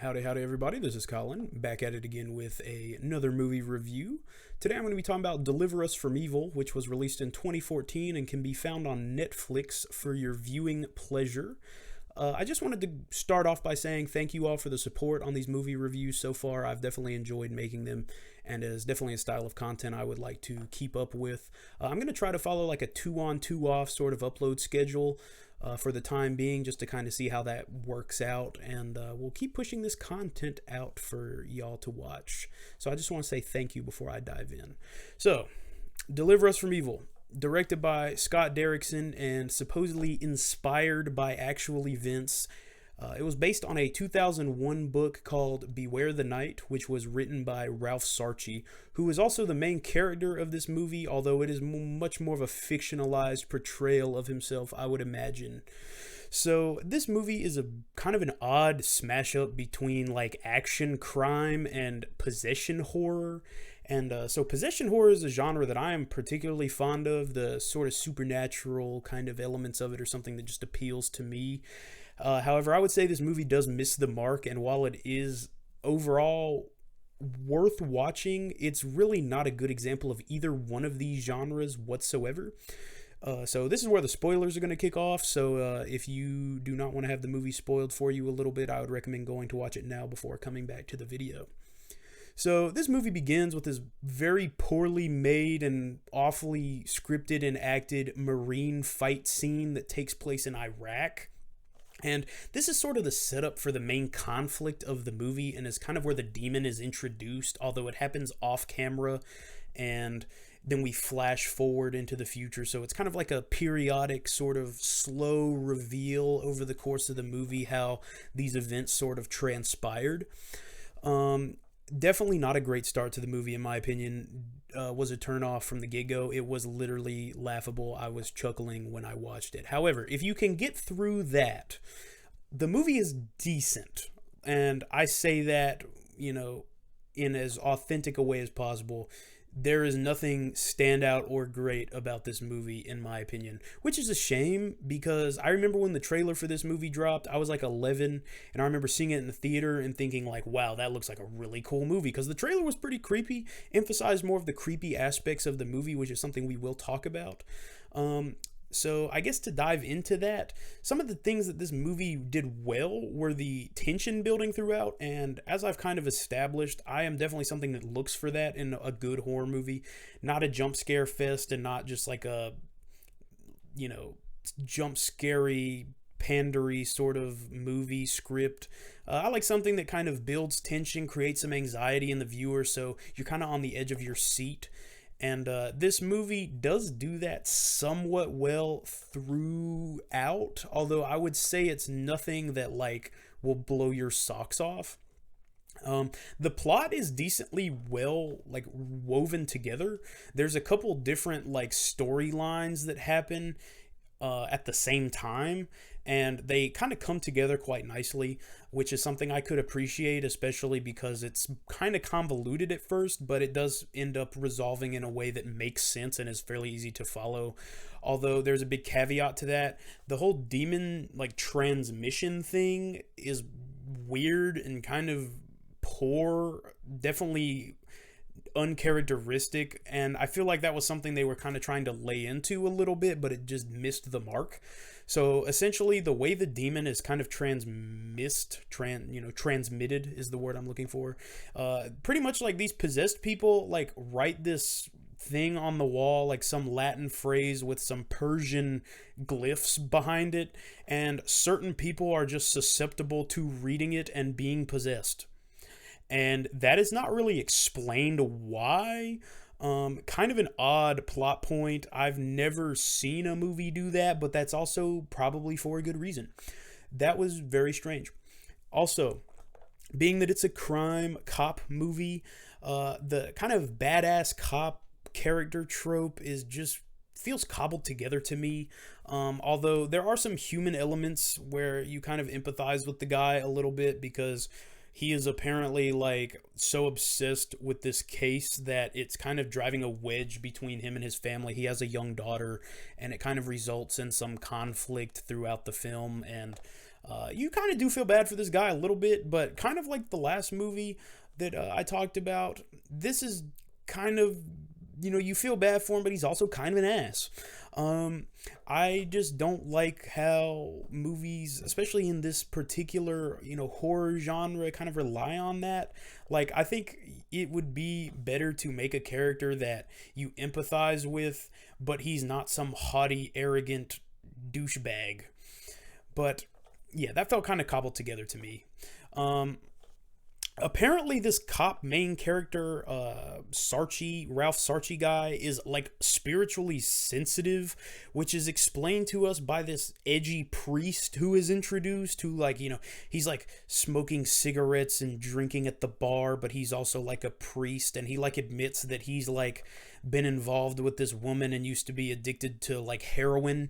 Howdy, howdy, everybody. This is Colin, back at it again with another movie review. Today I'm going to be talking about Deliver Us from Evil, which was released in 2014 and can be found on Netflix for your viewing pleasure. I just wanted to start off by saying thank you all for the support on these movie reviews so far. I've definitely enjoyed making them, and it is definitely a style of content I would like to keep up with. I'm going to try to follow like a 2-on, 2-off sort of upload schedule for the time being, just to kind of see how that works out, and we'll keep pushing this content out for y'all to watch. So I just want to say thank you before I dive in. So, Deliver Us from Evil, directed by Scott Derrickson and supposedly inspired by actual events. It was based on a 2001 book called Beware the Night, which was written by Ralph Sarchie, who is also the main character of this movie, although it is much more of a fictionalized portrayal of himself, I would imagine. So this movie is a kind of an odd smash up between like action crime and possession horror. And so possession horror is a genre that I am particularly fond of. The sort of supernatural kind of elements of it are something that just appeals to me. However, I would say this movie does miss the mark, and while it is overall worth watching, it's really not a good example of either one of these genres whatsoever. So this is where the spoilers are going to kick off, so if you do not want to have the movie spoiled for you a little bit, I would recommend going to watch it now before coming back to the video. So this movie begins with this very poorly made and awfully scripted and acted Marine fight scene that takes place in Iraq. And this is sort of the setup for the main conflict of the movie, and is kind of where the demon is introduced, although it happens off camera, and then we flash forward into the future. So it's kind of like a periodic sort of slow reveal over the course of the movie how these events sort of transpired. Definitely not a great start to the movie, in my opinion. Was a turnoff from the get-go. It was literally laughable. I was chuckling when I watched it. However, if you can get through that, the movie is decent. And I say that, in as authentic a way as possible. There is nothing standout or great about this movie, in my opinion, which is a shame, because I remember when the trailer for this movie dropped, I was like 11, and I remember seeing it in the theater and thinking like, wow, that looks like a really cool movie, because the trailer was pretty creepy, emphasized more of the creepy aspects of the movie, which is something we will talk about. So I guess to dive into that, some of the things that this movie did well were the tension building throughout, and as I've kind of established, I am definitely something that looks for that in a good horror movie, not a jump scare fest, and not just like a, jump scary, pandery sort of movie script. I like something that kind of builds tension, creates some anxiety in the viewer, so you're kind of on the edge of your seat. And this movie does do that somewhat well throughout, although I would say it's nothing that like will blow your socks off. The plot is decently well like woven together. There's a couple different like storylines that happen at the same time, and they kind of come together quite nicely, which is something I could appreciate, especially because it's kind of convoluted at first, but it does end up resolving in a way that makes sense and is fairly easy to follow. Although there's a big caveat to that. The whole demon like transmission thing is weird and kind of poor, definitely uncharacteristic, and I feel like that was something they were kind of trying to lay into a little bit, but it just missed the mark. So essentially the way the demon is kind of transmitted is the word I'm looking for. Pretty much like these possessed people like write this thing on the wall, like some Latin phrase with some Persian glyphs behind it, and certain people are just susceptible to reading it and being possessed. And that is not really explained why. Kind of an odd plot point. I've never seen a movie do that, but that's also probably for a good reason. That was very strange. Also, being that it's a crime cop movie, the kind of badass cop character trope is just feels cobbled together to me. Although there are some human elements where you kind of empathize with the guy a little bit, because he is apparently like so obsessed with this case that it's kind of driving a wedge between him and his family. He has a young daughter, and it kind of results in some conflict throughout the film, and You kind of do feel bad for this guy a little bit, but kind of like the last movie that I talked about, this is kind of, you feel bad for him, but he's also kind of an ass. I just don't like how movies, especially in this particular, horror genre, kind of rely on that. Like, I think it would be better to make a character that you empathize with, but he's not some haughty, arrogant douchebag. But yeah, that felt kind of cobbled together to me. Apparently this cop main character, Ralph Sarchi guy, is like spiritually sensitive, which is explained to us by this edgy priest who is introduced, who, like, he's like smoking cigarettes and drinking at the bar, but he's also like a priest, and he like admits that he's like been involved with this woman and used to be addicted to like heroin.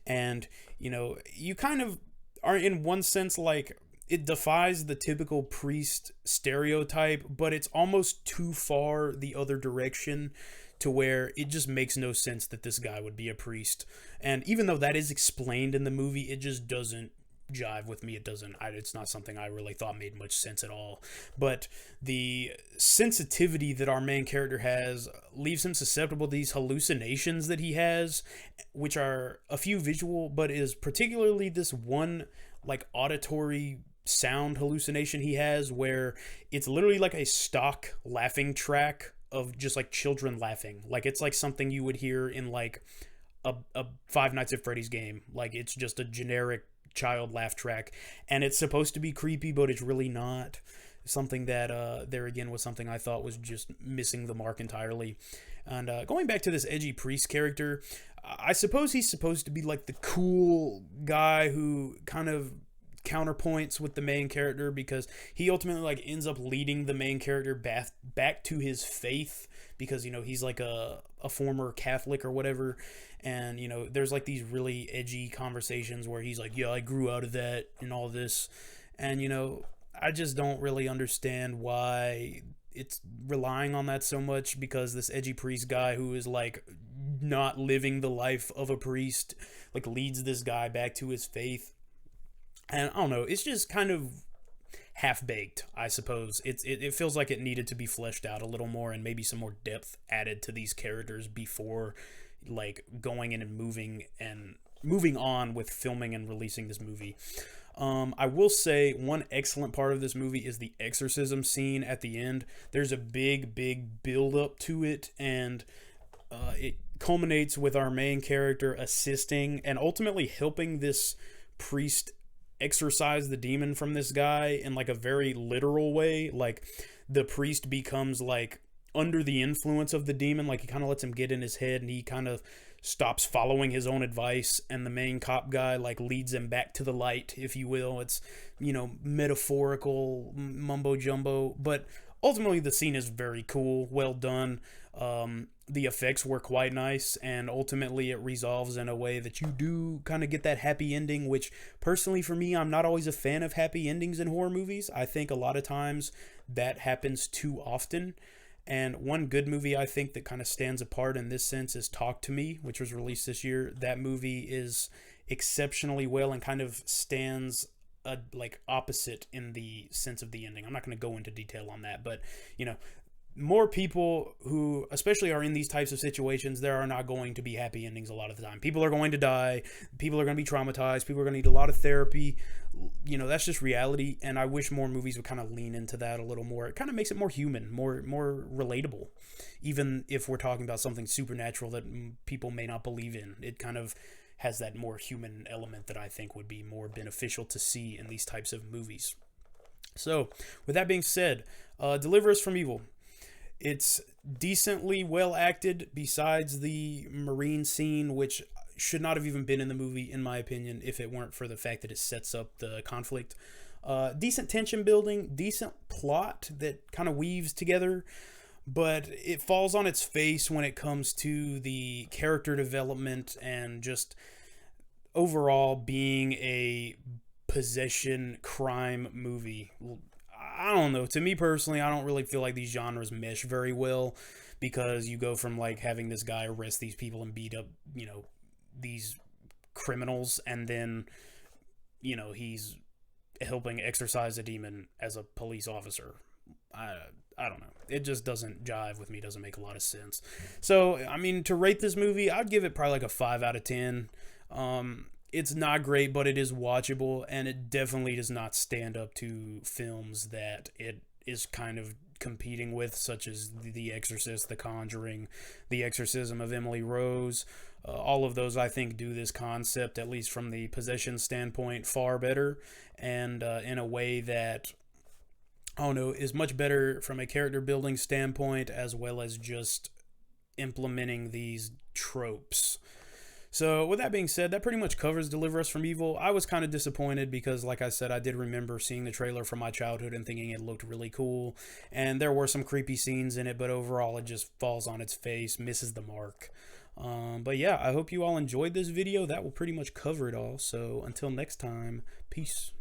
And you kind of are, in one sense, like, it defies the typical priest stereotype, but it's almost too far the other direction to where it just makes no sense that this guy would be a priest. And even though that is explained in the movie, it just doesn't jive with me. It's not something I really thought made much sense at all. But the sensitivity that our main character has leaves him susceptible to these hallucinations that he has, which are a few visual, but is particularly this one like auditory sound hallucination he has, where it's literally like a stock laughing track of just like children laughing. Like, it's like something you would hear in like a Five Nights at Freddy's game. Like, it's just a generic child laugh track, and it's supposed to be creepy, but it's really not. Something that there again was something I thought was just missing the mark entirely. And going back to this edgy priest character, I suppose he's supposed to be like the cool guy who kind of counterpoints with the main character, because he ultimately like ends up leading the main character back to his faith, because he's like a former Catholic or whatever. And there's like these really edgy conversations where he's like, yeah, I grew out of that and all this. And I just don't really understand why it's relying on that so much, because this edgy priest guy who is like not living the life of a priest like leads this guy back to his faith. And I don't know, it's just kind of half-baked, I suppose. It feels like it needed to be fleshed out a little more, and maybe some more depth added to these characters before like going in and moving on with filming and releasing this movie. I will say one excellent part of this movie is the exorcism scene at the end. There's a big build up to it, and it culminates with our main character assisting and ultimately helping this priest exorcise the demon from this guy in like a very literal way. Like, the priest becomes like under the influence of the demon, like he kind of lets him get in his head, and he kind of stops following his own advice, and the main cop guy like leads him back to the light, if you will. It's metaphorical mumbo jumbo, but ultimately the scene is very cool, well done. The effects were quite nice, and ultimately it resolves in a way that you do kind of get that happy ending, which personally for me, I'm not always a fan of happy endings in horror movies. I think a lot of times that happens too often. And one good movie I think that kind of stands apart in this sense is Talk to Me, which was released this year. That movie is exceptionally well and kind of stands like opposite in the sense of the ending. I'm not going to go into detail on that, but more people who especially are in these types of situations, there are not going to be happy endings a lot of the time. People are going to die. People are going to be traumatized. People are going to need a lot of therapy. That's just reality, and I wish more movies would kind of lean into that a little more. It kind of makes it more human, more relatable, even if we're talking about something supernatural that people may not believe in. It kind of has that more human element that I think would be more beneficial to see in these types of movies. So, with that being said, Deliver Us from Evil. It's decently well acted, besides the marine scene, which should not have even been in the movie, in my opinion, if it weren't for the fact that it sets up the conflict. Decent tension building, decent plot that kind of weaves together, but it falls on its face when it comes to the character development and just overall being a possession crime movie. I don't know. To me personally, I don't really feel like these genres mesh very well, because you go from like having this guy arrest these people and beat up, these criminals, and then, he's helping exorcise a demon as a police officer. I don't know. It just doesn't jive with me. Doesn't make a lot of sense. So, I mean, to rate this movie, I'd give it probably like a 5 out of 10. It's not great, but it is watchable, and it definitely does not stand up to films that it is kind of competing with, such as The Exorcist, The Conjuring, The Exorcism of Emily Rose. All of those, I think, do this concept, at least from the possession standpoint, far better, and in a way that, I don't know, is much better from a character building standpoint, as well as just implementing these tropes. So, with that being said, that pretty much covers Deliver Us from Evil. I was kind of disappointed because, like I said, I did remember seeing the trailer from my childhood and thinking it looked really cool. And there were some creepy scenes in it, but overall, it just falls on its face, misses the mark. But yeah, I hope you all enjoyed this video. That will pretty much cover it all. So, until next time, peace.